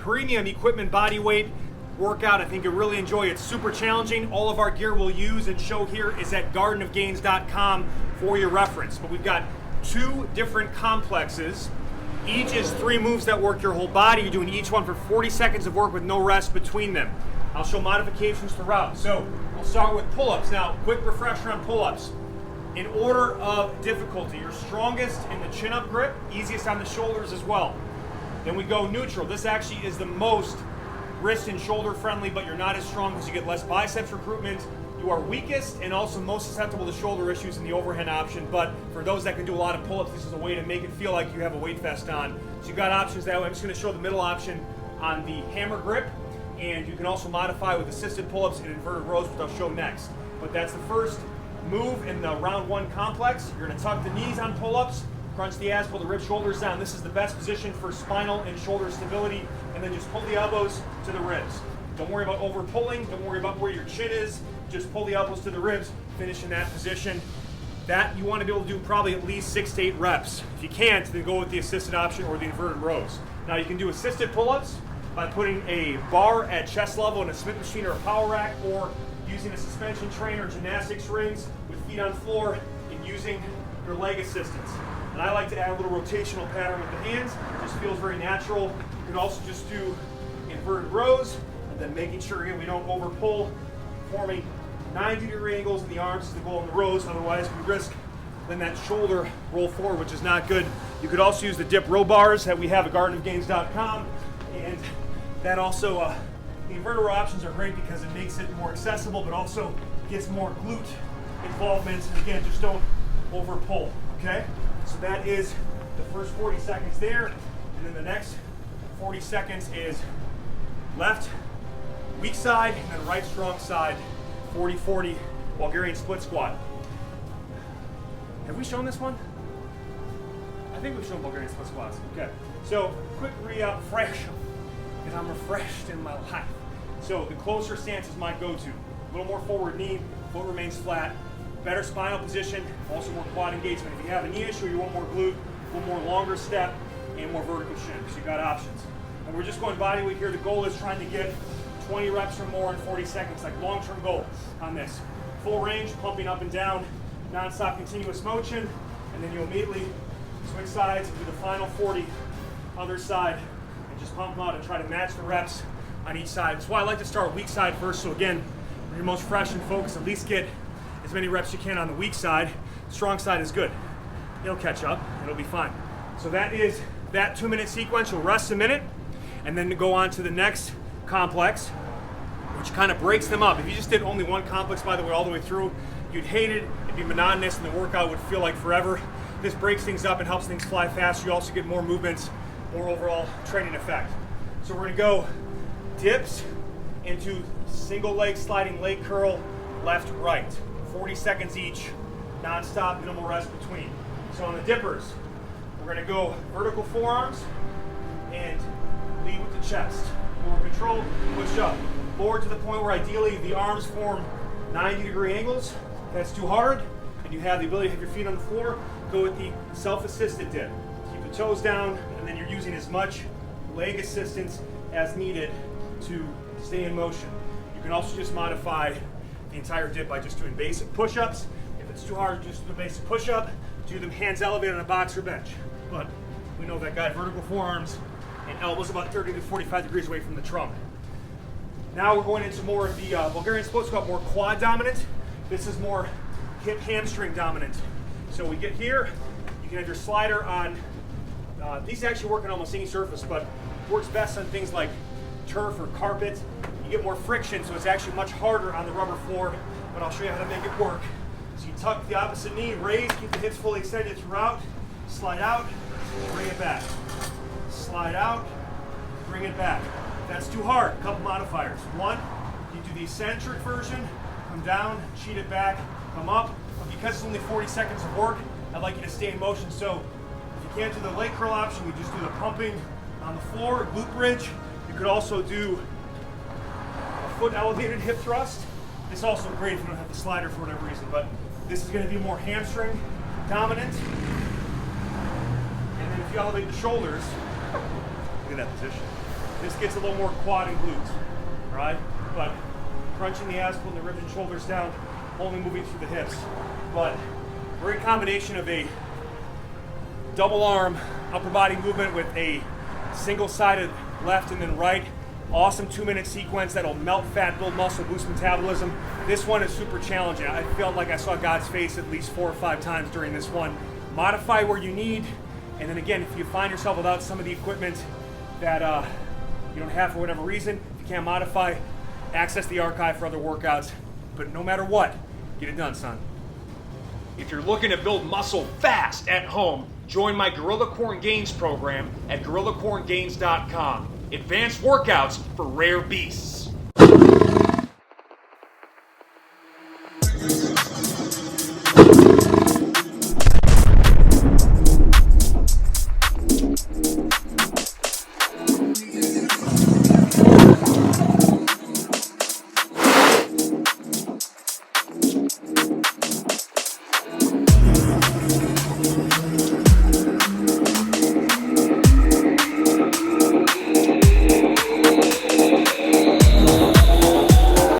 premium equipment bodyweight workout. I think you'll really enjoy it. It's super challenging. All of our gear we'll use and show here is at gardenofgains.com for your reference. But we've got 2 different complexes. Each is 3 moves that work your whole body. You're doing each one for 40 seconds of work with no rest between them. I'll show modifications throughout. So we'll start with pull-ups. Now, quick refresher on pull-ups. In order of difficulty, your strongest in the chin-up grip, easiest on the shoulders as well. Then we go neutral. This actually is the most wrist and shoulder friendly, but you're not as strong because you get less biceps recruitment. You are weakest and also most susceptible to shoulder issues in the overhand option, but for those that can do a lot of pull-ups, this is a way to make it feel like you have a weight vest on. So you've got options that way. I'm just going to show the middle option on the hammer grip, and you can also modify with assisted pull-ups and inverted rows, which I'll show next. But that's the first move in the round 1 complex. You're going to tuck the knees on pull-ups, crunch the abs, pull the ribs, shoulders down. This is the best position for spinal and shoulder stability, and then just pull the elbows to the ribs. Don't worry about over pulling, don't worry about where your chin is, just pull the elbows to the ribs, finish in that position. That you want to be able to do probably at least 6 to 8 reps. If you can't, then go with the assisted option or the inverted rows. Now you can do assisted pull-ups by putting a bar at chest level in a Smith machine or a power rack, or using a suspension train or gymnastics rings with feet on floor and using your leg assistance. And I like to add a little rotational pattern with the hands. It just feels very natural. You can also just do inverted rows, and then making sure again we don't over pull, forming 90-degree angles in the arms is the goal in the rows. Otherwise we risk then that shoulder roll forward, which is not good. You could also use the dip row bars that we have at gardenofgains.com, and that also the inverted row options are great because it makes it more accessible, but also gets more glute involvement. And again, just don't over pull. Okay, so that is the first 40 seconds there, and then the next 40 seconds is left weak side and then right strong side, 40-40 Bulgarian split squat. Have we shown this one? I think we've shown Bulgarian split squats. Okay, so quick refresh, because I'm refreshed in my life. So the closer stance is my go-to. A little more forward knee, foot remains flat, better spinal position, also more quad engagement. If you have a knee issue, you want more glute, a little more longer step, and more vertical shin. So you've got options. And we're just going body weight here. The goal is trying to get 20 reps or more in 40 seconds, like long-term goal on this. Full range, pumping up and down, non-stop continuous motion, and then you immediately switch sides and do the final 40 other side, and just pump them out and try to match the reps on each side. That's why I like to start weak side first, so again, when you're most fresh and focused, at least get as many reps you can on the weak side. Strong side is good. It'll catch up, it'll be fine. So that is that 2-minute sequence. You'll rest a minute, and then go on to the next complex, which kind of breaks them up. If you just did only one complex, by the way, all the way through, you'd hate it, it'd be monotonous, and the workout would feel like forever. This breaks things up and helps things fly faster. You also get more movements, more overall training effect. So we're gonna go dips into single leg sliding leg curl, left, right. 40 seconds each, non-stop, minimal rest between. So on the dippers, we're gonna go vertical forearms and lead with the chest. More control, push up. Lower to the point where ideally the arms form 90-degree angles. If that's too hard, and you have the ability to have your feet on the floor, go with the self-assisted dip. Keep the toes down, and then you're using as much leg assistance as needed to stay in motion. You can also just modify the entire dip by just doing basic push-ups. If it's too hard, just do the basic push-up, do them hands elevated on a box or bench. But we know that guy, vertical forearms and elbows about 30 to 45 degrees away from the trunk. Now we're going into more of the Bulgarian split squat, more quad dominant. This is more hip hamstring dominant. So we get here, you can have your slider on, these actually work on almost any surface, but works best on things like turf or carpet. You get more friction, so it's actually much harder on the rubber floor, but I'll show you how to make it work. So you tuck the opposite knee, raise, keep the hips fully extended throughout, slide out, bring it back. Slide out, bring it back. If that's too hard, a couple modifiers. One, you do the eccentric version, come down, cheat it back, come up. But because it's only 40 seconds of work, I'd like you to stay in motion. So if you can't do the leg curl option, you just do the pumping on the floor, glute bridge. You could also do a foot elevated hip thrust. This is also great if you don't have the slider for whatever reason, but this is going to be more hamstring dominant. And then if you elevate the shoulders, look at that position. This gets a little more quad and glutes, all right? But crunching the ass, pulling the ribs and shoulders down, only moving through the hips. But great combination of a double arm upper body movement with a single-sided left and then right. Awesome 2-minute sequence that'll melt fat, build muscle, boost metabolism. This one is super challenging. I felt like I saw God's face at least 4 or 5 times during this one. Modify where you need, and then again, if you find yourself without some of the equipment that you don't have for whatever reason, if you can't modify, access the archive for other workouts. But no matter what, get it done, son. If you're looking to build muscle fast at home, join my Gorilla Core and Gains program at gorillacoreandgains.com. Advanced workouts for rare beasts.